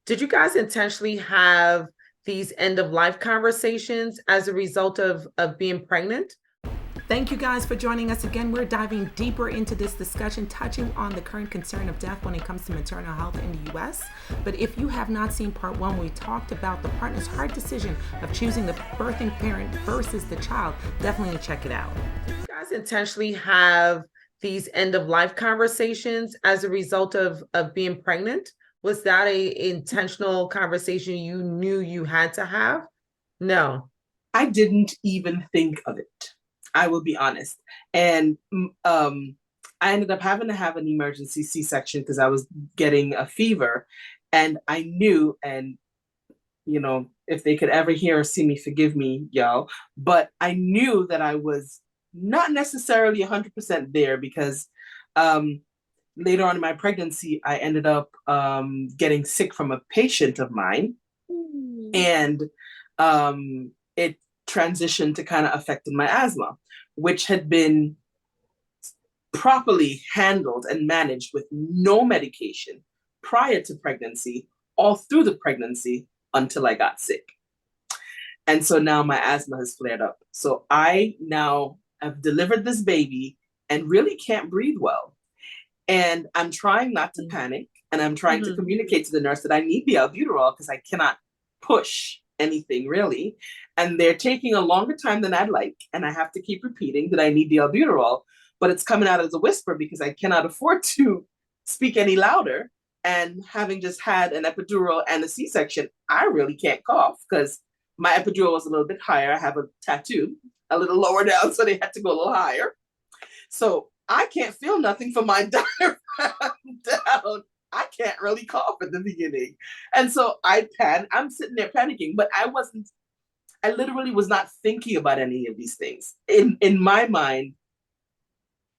Did you guys intentionally have these end of life conversations as a result of being pregnant? Thank you guys for joining us again. We're diving deeper into this discussion, touching on the current concern of death when it comes to maternal health in the US. But if you have not seen part one, we talked about the partner's hard decision of choosing the birthing parent versus the child. Definitely check it out. You guys intentionally have these end of life conversations as a result of being pregnant? Was that a intentional conversation you knew you had to have? No. I didn't even think of it. I will be honest. And I ended up having to have an emergency C-section because I was getting a fever. And I knew, and if they could ever hear or see me, forgive me, y'all. But I knew that I was not necessarily 100% there because later on in my pregnancy, I ended up getting sick from a patient of mine. And it transitioned to kind of affecting my asthma, which had been properly handled and managed with no medication prior to pregnancy, all through the pregnancy until I got sick. And so now my asthma has flared up. So I now have delivered this baby and really can't breathe well. And I'm trying not to panic. And I'm trying to communicate to the nurse that I need the albuterol because I cannot push anything really. And they're taking a longer time than I'd like. And I have to keep repeating that I need the albuterol, but it's coming out as a whisper because I cannot afford to speak any louder. And having just had an epidural and a C-section, I really can't cough because my epidural was a little bit higher. I have a tattoo a little lower down, so they had to go a little higher. So I can't feel nothing from my diaphragm down. I can't really cough at the beginning. And so I'm sitting there panicking, but I literally was not thinking about any of these things. In my mind,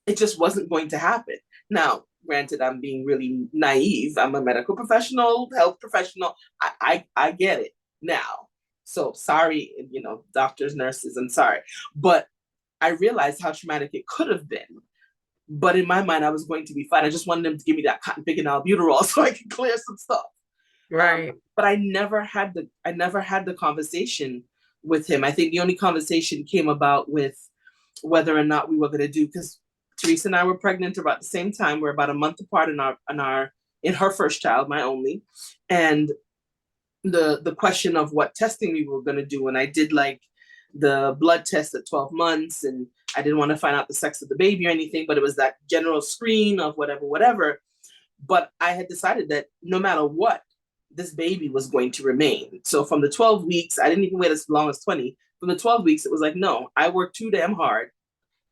it just wasn't going to happen. Now, granted, I'm being really naive. I'm a medical professional, health professional. I get it now. So sorry, doctors, nurses, I'm sorry. But I realized how traumatic it could have been. But in my mind, I was going to be fine. I just wanted them to give me that cotton picking albuterol so I could clear some stuff. Right. But I never had the conversation with him. I think the only conversation came about with whether or not we were going to do, because Teresa and I were pregnant about the same time. We're about a month apart in her first child, my only, and the question of what testing we were going to do. And I did like the blood test at 12 months, and I didn't want to find out the sex of the baby or anything, but it was that general screen of whatever. But I had decided that no matter what, this baby was going to remain. So from the 12 weeks, I didn't even wait as long as 20. From the 12 weeks, it was like, no, I worked too damn hard.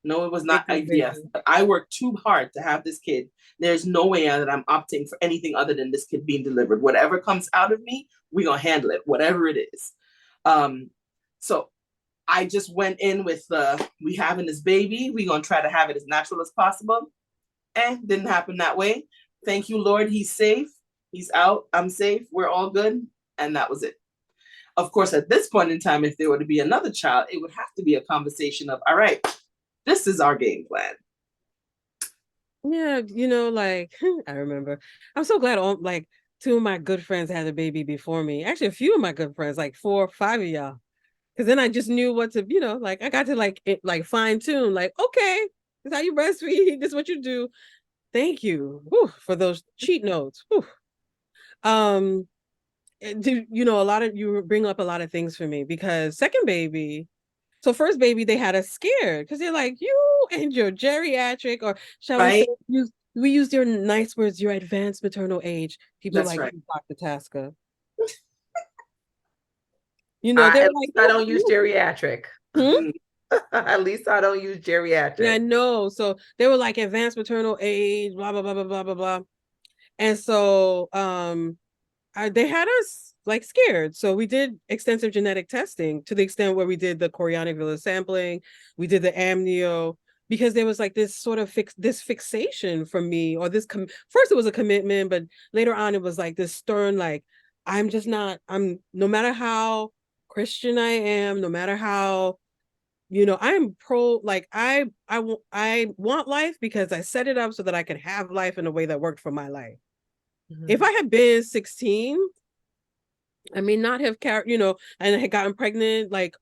No, it was not IVF. I worked too hard to have this kid. There's no way that I'm opting for anything other than this kid being delivered. Whatever comes out of me, we're going to handle it, whatever it is. So I just went in with we having this baby. We're going to try to have it as natural as possible. And didn't happen that way. Thank you, Lord. He's safe. He's out. I'm safe. We're all good. And that was it. Of course, at this point in time, if there were to be another child, it would have to be a conversation of, all right, this is our game plan. Yeah, I remember. I'm so glad two of my good friends had a baby before me. Actually, a few of my good friends, like 4 or 5 of y'all. Because then I just knew what to, I got to fine tune, okay, this is how you breastfeed, this is what you do. Thank you for those cheat notes. You bring up a lot of things for me because second baby, so first baby, they had us scared because they're like, you and your geriatric, or shall right? we used your nice words, your advanced maternal age. People That's like right. Dr. Taska. At they're least like, I don't use geriatric. Hmm? At least I don't use geriatric. Yeah, I know. So they were like advanced maternal age, blah, blah, blah, blah, blah, blah, blah. And so they had us like scared. So we did extensive genetic testing to the extent where we did the chorionic villus sampling, we did the amnio, because there was like this sort of fixation from me, or first it was a commitment, but later on it was like this stern, like, I'm no matter how Christian I am, no matter how, I'm pro, like I want life because I set it up so that I could have life in a way that worked for my life. If I had been 16, I may not have carried, and I had gotten pregnant. Like,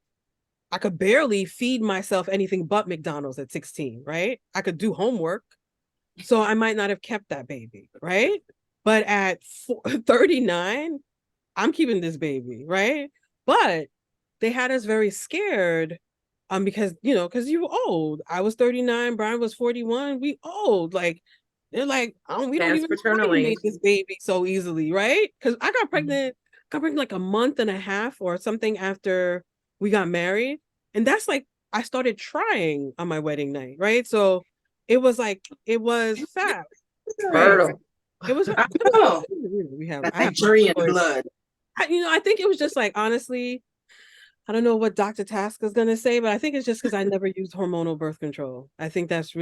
I could barely feed myself anything but McDonald's at 16, right? I could do homework. So I might not have kept that baby, right? But at 39, I'm keeping this baby, right? But they had us very scared because you were old. I was 39, Brian was 41. We old. Like, they're like, oh, we don't even know why you made this baby so easily, right? Because I got pregnant like a month and a half or something after we got married. And that's like, I started trying on my wedding night, right? So it was fast, right? Fertile. It was, Oh, we have, that I have Nigerian blood. I think it was just like, honestly, I don't know what Dr. Taska is gonna say, but I think it's just because I never used hormonal birth control. I think that's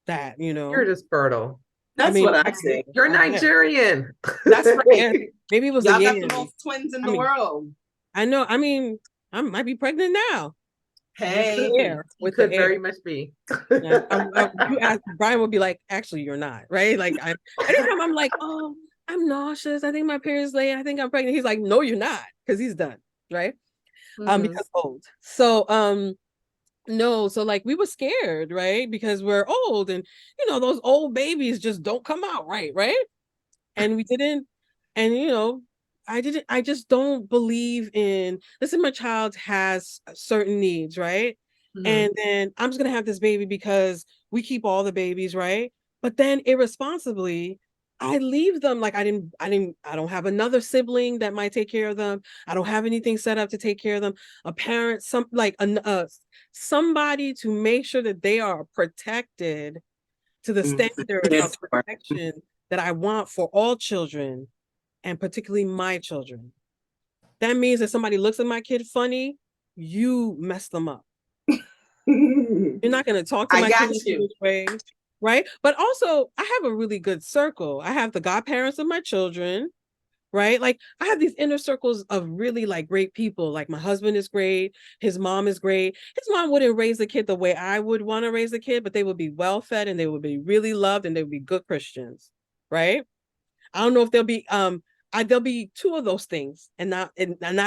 that. You're just fertile. I That's mean, what I say. You're Nigerian. That's right. yeah, maybe it was Y'all a got the most twins in the world. I know. I mean, I might be pregnant now. Hey, You could very much be. Yeah, you ask, Brian would be like, actually, you're not, right? Like, anytime I'm like, oh, I'm nauseous. I think my period's late. I think I'm pregnant. He's like, no, you're not, because he's done, right? Because old. So, no, so like we were scared, right? Because we're old, and those old babies just don't come out right, right? And we didn't, and I just don't believe in, listen, my child has certain needs, right? And then I'm just gonna have this baby because we keep all the babies, right? But then irresponsibly, I leave them. Like, I don't have another sibling that might take care of them. I don't have anything set up to take care of them. A parent, somebody to make sure that they are protected to the standard of protection that I want for all children, and particularly my children. That means that somebody looks at my kid funny, you mess them up. You're not going to talk to my kid this way, right? But also, I have a really good circle. I have the godparents of my children, right? Like, I have these inner circles of really like great people. Like, my husband is great. His mom is great. His mom wouldn't raise the kid the way I would want to raise the kid, but they would be well fed and they would be really loved and they would be good Christians, right? I don't know if there'll be two of those things and not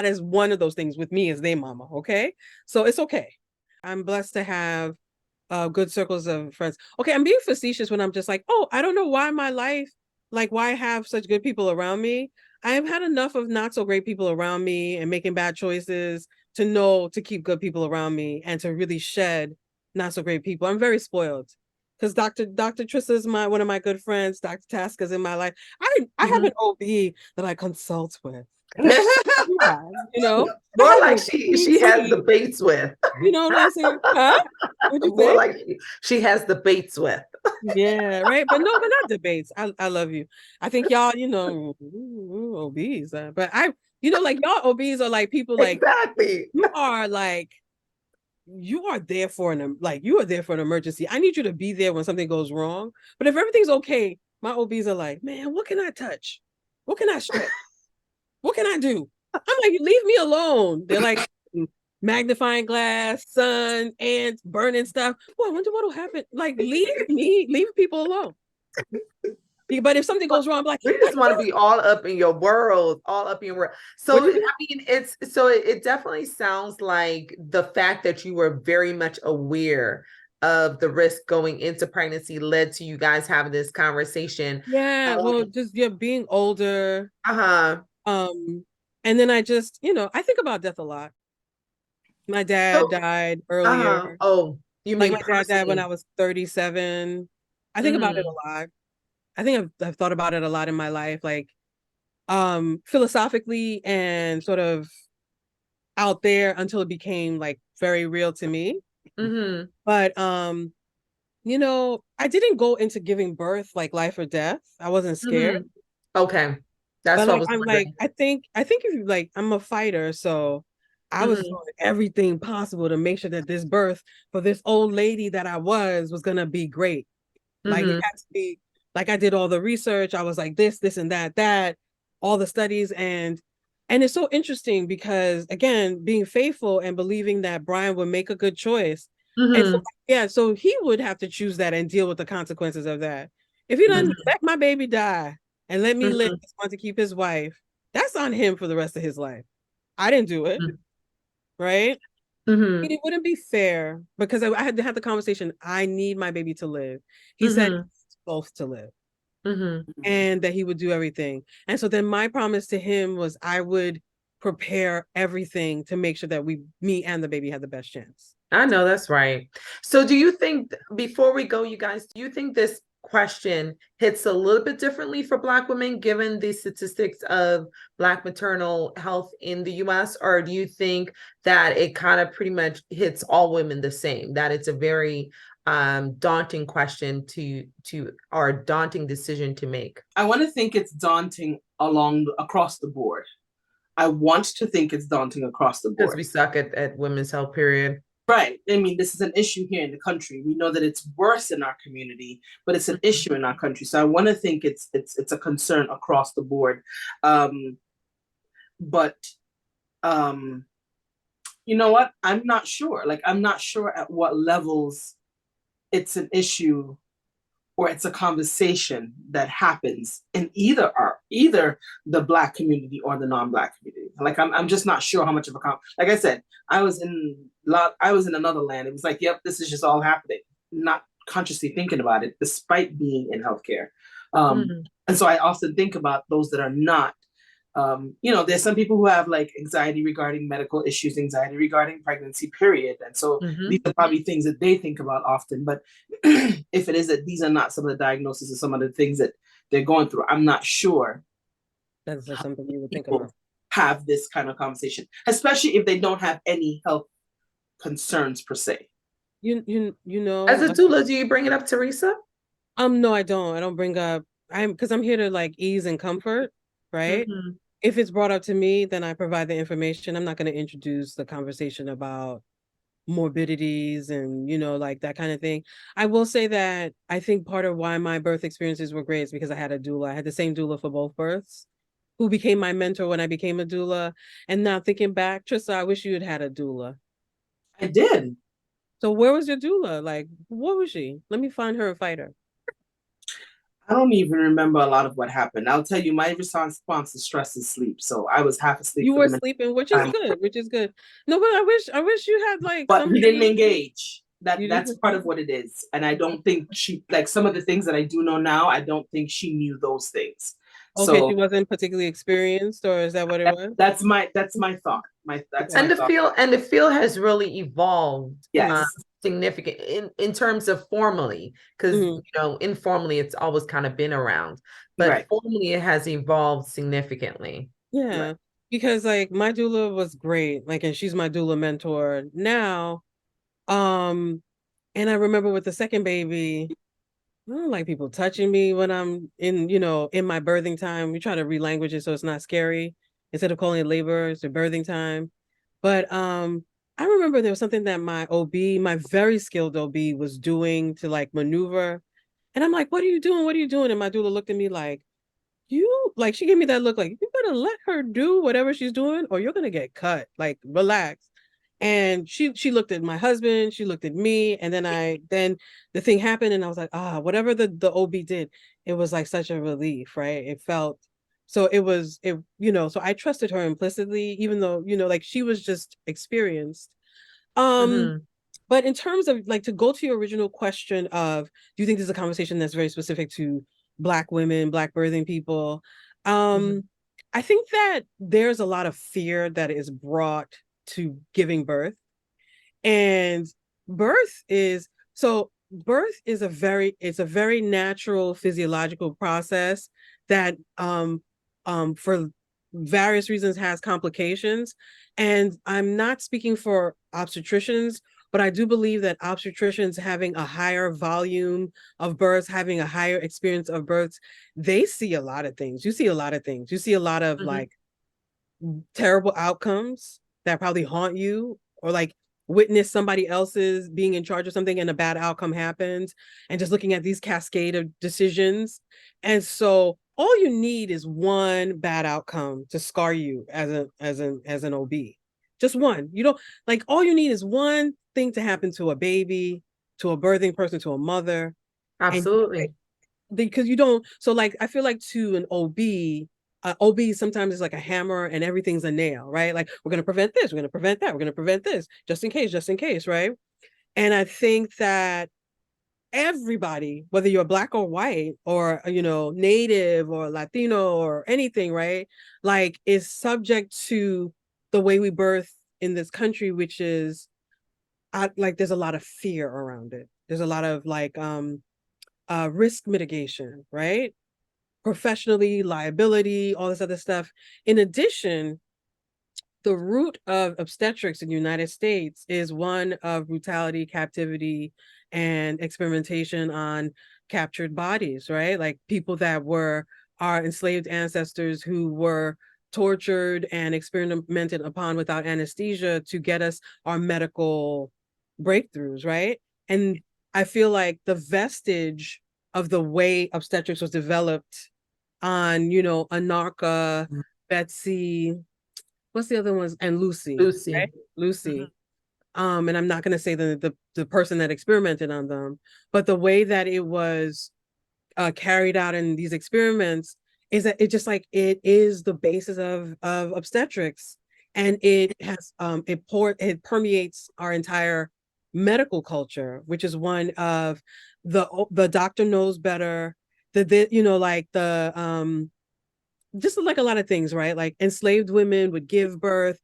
as one of those things with me as their mama. Okay. So it's okay. I'm blessed to have good circles of friends. Okay. I'm being facetious when I'm just like, oh, I don't know why my life, like why I have such good people around me. I have had enough of not so great people around me and making bad choices to know to keep good people around me and to really shed not so great people. I'm very spoiled because Dr. Trisa is one of my good friends. Dr. Taska's in my life. I have an OB that I consult with. Yeah, more like she has the baits with. You know what I'm saying? Huh? What'd you more say? like she has the baits with. Yeah, right. But no, but not debates. I love you. I think y'all, OBs. But like y'all OBs are like people like exactly. You are there for an emergency. I need you to be there when something goes wrong. But if everything's okay, my OBs are like, man, what can I touch? What can I stretch? What can I do? I'm like, leave me alone. They're like, magnifying glass, sun, ants, burning stuff. Well, I wonder what'll happen. Like, leave people alone. But if something goes wrong, I'm like, we just want to be all up in your world, all up in your world. So I mean, it definitely sounds like the fact that you were very much aware of the risk going into pregnancy led to you guys having this conversation. Yeah, well, just being older. And then I just, I think about death a lot. My dad died earlier. Oh, you mean like my dad died when I was 37. I think about it a lot. I think I've thought about it a lot in my life, like philosophically and sort of out there until it became like very real to me. But I didn't go into giving birth like life or death. I wasn't scared. Okay. That's what I'm like, I think if you like, I'm a fighter, so I was doing everything possible to make sure that this birth for this old lady that I was gonna be great. Like, it had to be like, I did all the research. I was like this and that, all the studies, and it's so interesting because, again, being faithful and believing that Brian would make a good choice. And so he would have to choose that and deal with the consequences of that. If he doesn't let my baby die and let me live, just want to keep his wife, that's on him for the rest of his life. I didn't do it, right? Mm-hmm. It wouldn't be fair because I had to have the conversation. I need my baby to live. He said Mm-hmm. both to live Mm-hmm. and that he would do everything. And so then my promise to him was I would prepare everything to make sure that me and the baby had the best chance. I know that's right. So do you think, before we go, you guys, do you think this question hits a little bit differently for Black women given the statistics of Black maternal health in the US? Or do you think that it kind of pretty much hits all women the same, that it's a very daunting question or a daunting decision to make? I want to think it's daunting across the board. I want to think it's daunting across the Because board. we suck at women's health, period. Right. I mean, this is an issue here in the country. We know that it's worse in our community, but it's an issue in our country. So I want to think it's a concern across the board. But you know what? I'm not sure. Like, I'm not sure at what levels it's an issue or it's a conversation that happens in either the Black community or the non-Black community. Like, I'm just not sure how much of like I said, I was in another land. It was like, yep, this is just all happening, not consciously thinking about it, despite being in healthcare. And so I often think about those that are not. There's some people who have like anxiety regarding medical issues, anxiety regarding pregnancy, period. And so these are probably things that they think about often. But if it is that these are not some of the diagnoses or some of the things that they're going through, I'm not sure That's like something you would think people about. have this kind of conversation, especially if they don't have any health concerns per se. You know, As a doula, do you bring it up, Teresa? no, I don't. I don't bring up because I'm here to like ease and comfort, right? Mm-hmm. If it's brought up to me, then I provide the information. I'm not going to introduce the conversation about morbidities and like that kind of thing. I will say that I think part of why my birth experiences were great is because I had a doula. I had the same doula for both births, who became my mentor when I became a doula. And now thinking back, Trisa, I wish you had had a doula. I did. So where was your doula? Like, what was she? Let me find her a fighter. I don't even remember a lot of what happened. I'll tell you, my response to stress is sleep. So I was half asleep You for were the sleeping, which is good, which is good. No, but I wish you had like but we didn't somebody. engage. You That's didn't. part of what it is. And I don't think she, like, some of the things that I do know now, I don't think she knew those things. Okay, she So wasn't particularly experienced, or is that what it was? that's my thought. That's Okay. my thought. And the field has really evolved Yes. significant in terms of formally, because Mhm. informally it's always kind of been around, but Right. formally it has evolved significantly. Yeah, Right. because like my doula was great, like, and she's my doula mentor now. Um, and I remember with the second baby, I don't like people touching me when I'm in my birthing time. We try to relanguage it so it's not scary. Instead of calling it labor, it's a birthing time. But I remember there was something that my OB, my very skilled OB, was doing to like maneuver. And I'm like, what are you doing? What are you doing? And my doula looked at me like, she gave me that look like, you better let her do whatever she's doing or you're gonna get cut. Like, relax. And she looked at my husband, she looked at me, and then the thing happened, and I was like, whatever the OB did, it was like such a relief, right? It felt so so I trusted her implicitly, even though, like she was just experienced. Um, Mm-hmm. but in terms of like to go to your original question of do you think this is a conversation that's very specific to Black women, Black birthing people? Mm-hmm. I think that there's a lot of fear that is brought to giving birth. And birth is it's a very natural physiological process that for various reasons has complications. And I'm not speaking for obstetricians, but I do believe that obstetricians having a higher volume of births, having a higher experience of births, they see a lot of things. You see a lot of things. You see a lot of Mm-hmm. like terrible outcomes that probably haunt you, or like witness somebody else's being in charge of something and a bad outcome happens, and just looking at these cascade of decisions. And so all you need is one bad outcome to scar you as an OB. Just one. You don't like all you need is one thing to happen to a baby, to a birthing person, to a mother, and Absolutely. because you don't, so like I feel like to an OB, OB sometimes is like a hammer and everything's a nail, right? Like, we're going to prevent this, we're going to prevent that, we're going to prevent this, just in case, right? And I think that everybody, whether you're black or white or, native or Latino or anything, right? Like, is subject to the way we birth in this country, which is like, there's a lot of fear around it. There's a lot of like risk mitigation, right? Professionally, liability, all this other stuff. In addition, the root of obstetrics in the United States is one of brutality, captivity, and experimentation on captured bodies, right? Like people that were our enslaved ancestors who were tortured and experimented upon without anesthesia to get us our medical breakthroughs, right? And I feel like the vestige of the way obstetrics was developed on, Anarcha, Betsy, what's the other ones? And Lucy, Lucy. right? Lucy. Mm-hmm. And I'm not going to say the person that experimented on them, but the way that it was carried out in these experiments is that it just like it is the basis of obstetrics, and it has it permeates our entire medical culture, which is one of the doctor knows better, like the just like a lot of things, right? Like enslaved women would give birth,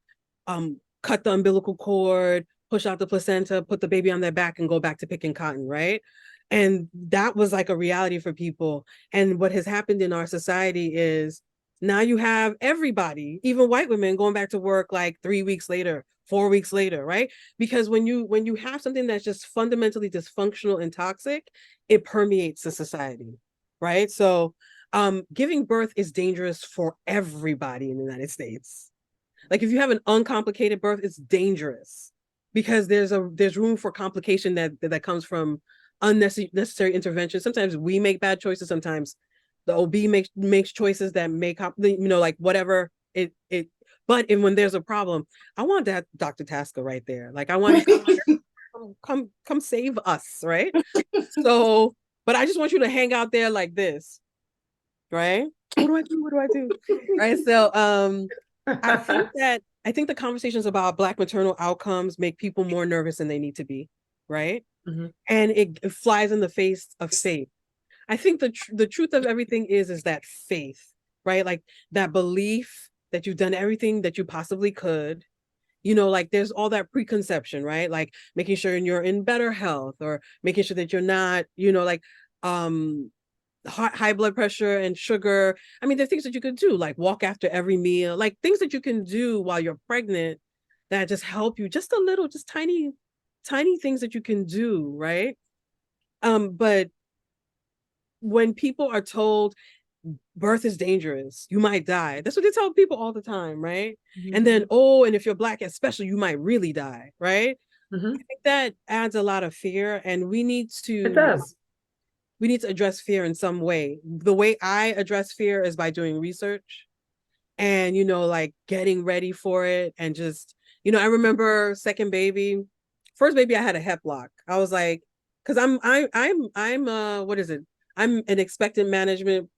cut the umbilical cord, push out the placenta, put the baby on their back, and go back to picking cotton, right? And that was like a reality for people. And what has happened in our society is now you have everybody, even white women, going back to work like 3 weeks later, 4 weeks later, right? Because when you have something that's just fundamentally dysfunctional and toxic, it permeates the society, right? So giving birth is dangerous for everybody in the United States. Like if you have an uncomplicated birth, it's dangerous because there's room for complication that comes from unnecessary intervention. Sometimes we make bad choices. Sometimes the OB makes choices that make like whatever it. But when there's a problem, I want that Dr. Taska right there. Like I want to come save us, right? So, but I just want you to hang out there like this, right? What do I do? What do I do? Right. So I think the conversations about Black maternal outcomes make people more nervous than they need to be, right? Mm-hmm. And it flies in the face of faith. I think the truth of everything is that faith, right? Like that belief that you've done everything that you possibly could. Like there's all that preconception, right? Like making sure you're in better health or making sure that you're not, like high blood pressure and sugar. I mean, there are things that you can do, like walk after every meal, like things that you can do while you're pregnant that just help you just a little, just tiny, tiny things that you can do, right? But when people are told birth is dangerous, you might die. That's what they tell people all the time, right? Mm-hmm. And then, and if you're Black, especially, you might really die, right? Mm-hmm. I think that adds a lot of fear, and we need It does. to address fear in some way. The way I address fear is by doing research and, like getting ready for it. And just, I remember first baby, I had a hep block. I was like, cause I'm what is it? I'm an expectant management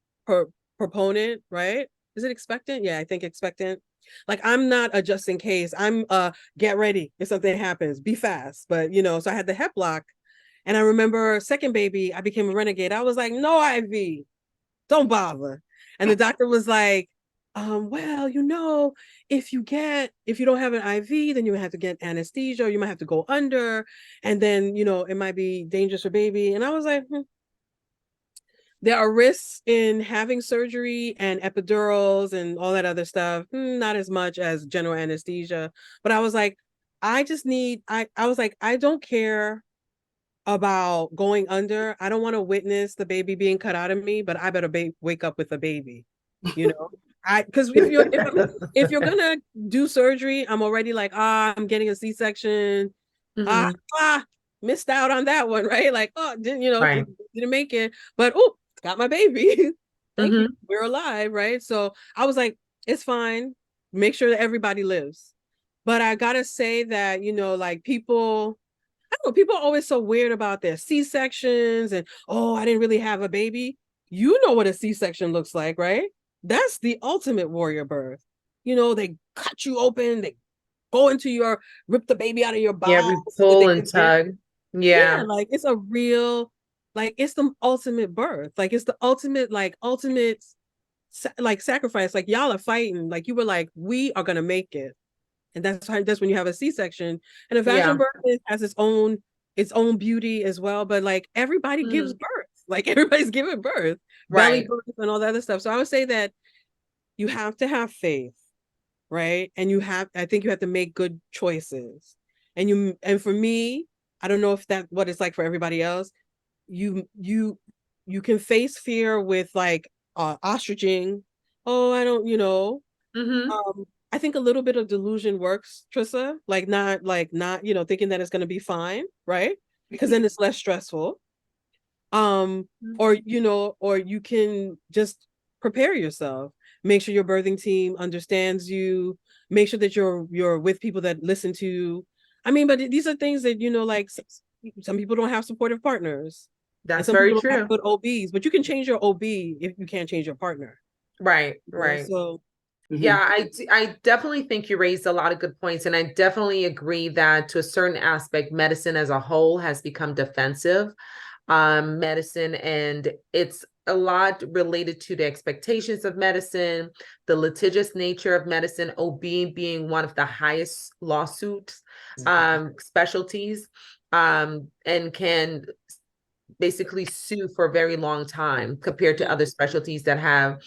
proponent, right? Is it expectant? Yeah, I think expectant. Like I'm not a just in case. I'm get ready if something happens, be fast. But so I had the hep block. And I remember second baby, I became a renegade. I was like, no IV, don't bother. And the doctor was like, well, if you don't have an IV, then you have to get anesthesia, or you might have to go under, and then it might be dangerous for baby. And I was like, there are risks in having surgery and epidurals and all that other stuff. Not as much as general anesthesia. But I was like, I was like, I don't care about going under. I don't want to witness the baby being cut out of me, but I better wake up with a baby, because if you're gonna do surgery, I'm already like, I'm getting a C-section. Mm-hmm. Missed out on that one, right? Like, didn't make it, but got my baby. Thank you. We're alive, right? So I was like, it's fine. Make sure that everybody lives. But I gotta say that, like people are always so weird about their C-sections and, I didn't really have a baby. You know what a C-section looks like, right? That's the ultimate warrior birth. They cut you open, they go into rip the baby out of your Yeah, we bowels so that pull they and can get. tug. Yeah, Yeah. like it's a real, like it's the ultimate birth. Like it's the ultimate, like sacrifice. Like y'all are fighting. Like you were like, we are gonna make it. And that's when you have a C-section. And a vaginal Yeah. birth has its own beauty as well. But like everybody gives Mhm. birth. Like everybody's giving birth, belly Right. birth and all that other stuff. So I would say that you have to have faith, right? And I think you have to make good choices. And for me, I don't know if that what it's like for everybody else. You can face fear with like ostriching. Oh, I don't, Hmm. I think a little bit of delusion works, Trissa. Like not, thinking that it's gonna be fine, right? Because then it's less stressful. Um, or you can just prepare yourself. Make sure your birthing team understands you. Make sure that you're with people that listen to you. I mean, but these are things that like some people don't have supportive partners, and That's some very people don't have true. good OBs. But you can change your OB if you can't change your partner. Right. Right. So Yeah, I definitely think you raised a lot of good points. And I definitely agree that to a certain aspect, medicine as a whole has become defensive. Medicine, and it's a lot related to the expectations of medicine, the litigious nature of medicine, OB being one of the highest lawsuits specialties, and can basically sue for a very long time compared to other specialties that have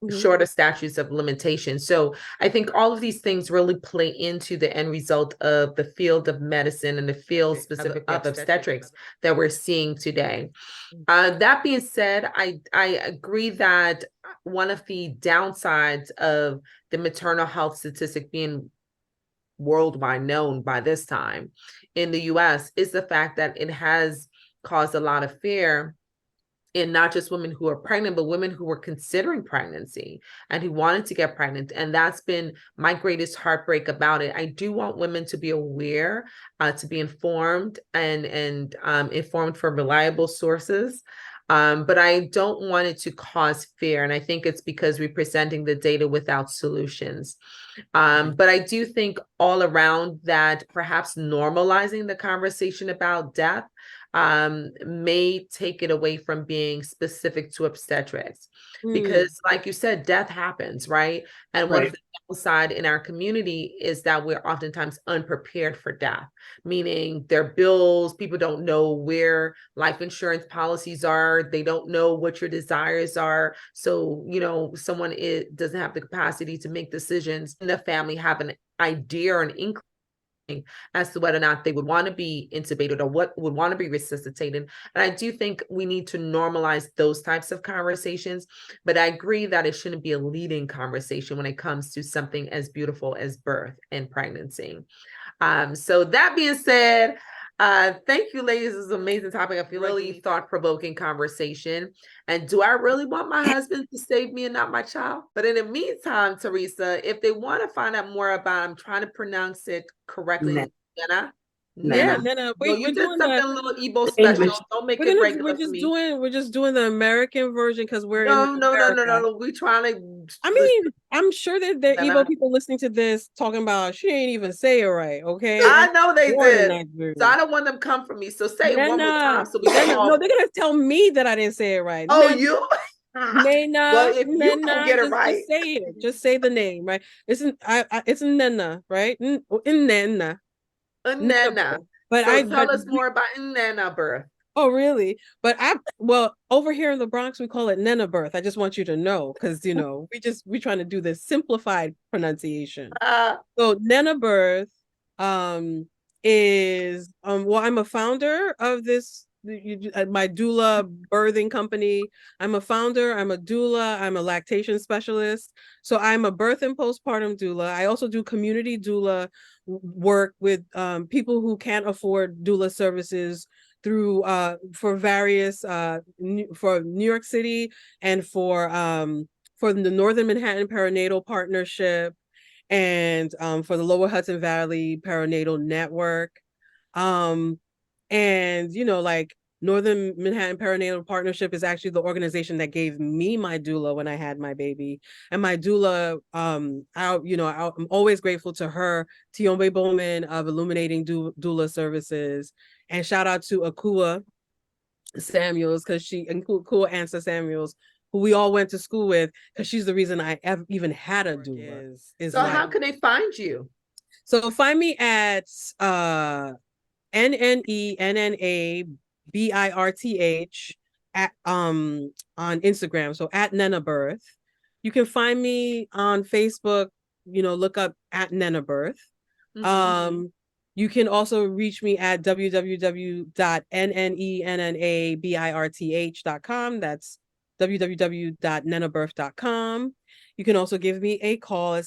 mhm. shorter statutes of limitation. So I think all of these things really play into the end result of the field of medicine and the field specifically of obstetrics that we're seeing today. That being said, I agree that one of the downsides of the maternal health statistic being worldwide known by this time in the US is the fact that it has caused a lot of fear in not just women who are pregnant, but women who were considering pregnancy and who wanted to get pregnant. And that's been my greatest heartbreak about it. I do want women to be aware, to be informed and informed from reliable sources. But I don't want it to cause fear. And I think it's because we're presenting the data without solutions. But I do think all around that perhaps normalizing the conversation about death may take it away from being specific to obstetrics. Because, like you said, death happens, right? And one of the downside in our community is that we're oftentimes unprepared for death, meaning their bills, people don't know where life insurance policies are, they don't know what your desires are. So, someone doesn't have the capacity to make decisions, and the family have an idea or an inkling as to whether or not they would want to be intubated or what would want to be resuscitated. And I do think we need to normalize those types of conversations. But I agree that it shouldn't be a leading conversation when it comes to something as beautiful as birth and pregnancy. So that being said, thank you, ladies. This is an amazing topic. I feel really thought-provoking conversation. And do I really want my husband to save me and not my child? But in the meantime, Teresa, if they want to find out more about, I'm trying to pronounce it correctly, Nena. Yeah, Nena. Nana, No, we're you did doing something the a little Igbo English. special. Don't make it regular for me. we're just doing the American version because we're in No. America. We trying to I mean, I'm sure that there are Igbo Nena. people listening to this talking about she ain't even say it right, okay? I I'm know they born in did. So Nigeria. I don't want them to come for me. So say it one more Nana, time so we can Nana, no, all. they're gonna tell me that I didn't say it right. Oh, Nana, you? Well, Nana, if you don't Nana, get it just right, say it. Just say the name, right? It's Nana, right? Nana. Nana Nana. birth. But So I tell but us more about Nana birth. Oh, really? Well, over here in the Bronx, we call it Nana birth. I just want you to know because, we trying to do this simplified pronunciation. Uh, So Nana birth is, well, I'm a founder of my doula birthing company. I'm a founder, I'm a doula, I'm a lactation specialist. So I'm a birth and postpartum doula. I also do community doula work with people who can't afford doula services through for various for New York City and for the Northern Manhattan Perinatal Partnership and for the Lower Hudson Valley Perinatal Network. And like Northern Manhattan Perinatal Partnership is actually the organization that gave me my doula when I had my baby. And my doula, I'm always grateful to her, Tiombe Bowman of Illuminating Doula Services. And shout out to Akua Samuels, Akua Ansa Samuels, who we all went to school with, because she's the reason I even had a doula. So how can they find you? So find me at NNENNABIRTH at on Instagram. So at Nena Birth. You can find me on Facebook, look up at Nena Birth. Mm-hmm. You can also reach me at www.nnennnabirth.com. That's www.nenabirth.com. You can also give me a call at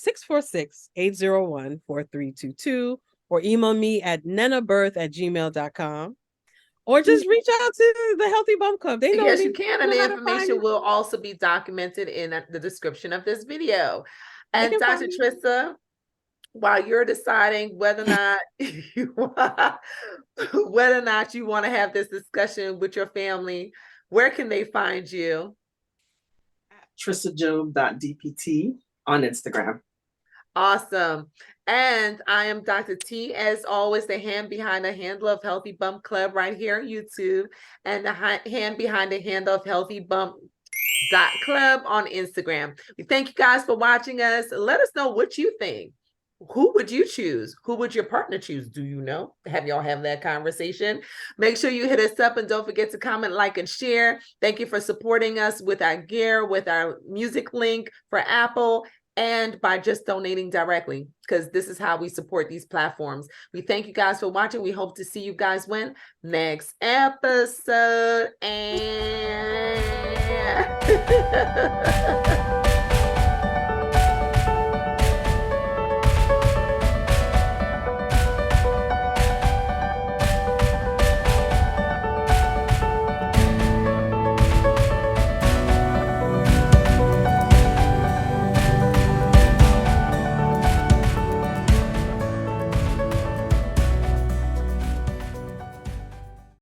646-801-4322 or email me at nenabirth@gmail.com. Or just reach out to the Healthy Bum Club. They know yes, me. you can, and the information will also be documented in the description of this video. And Dr. Trisa, while you're deciding whether or not you want to have this discussion with your family, where can they find you? trisajob.dpt on Instagram. Awesome. And I am Dr. T, as always, the hand behind the handle of Healthy Bump Club right here on YouTube, and the hand behind the handle of Healthy Bump .club on Instagram. We thank you guys for watching us. Let us know what you think. Who would you choose? Who would your partner choose? Do you know? Have y'all have that conversation? Make sure you hit us up and don't forget to comment, like, and share. Thank you for supporting us with our gear, with our music link for Apple, and by just donating directly, because this is how we support these platforms. We thank you guys for watching. We hope to see you guys when next episode. And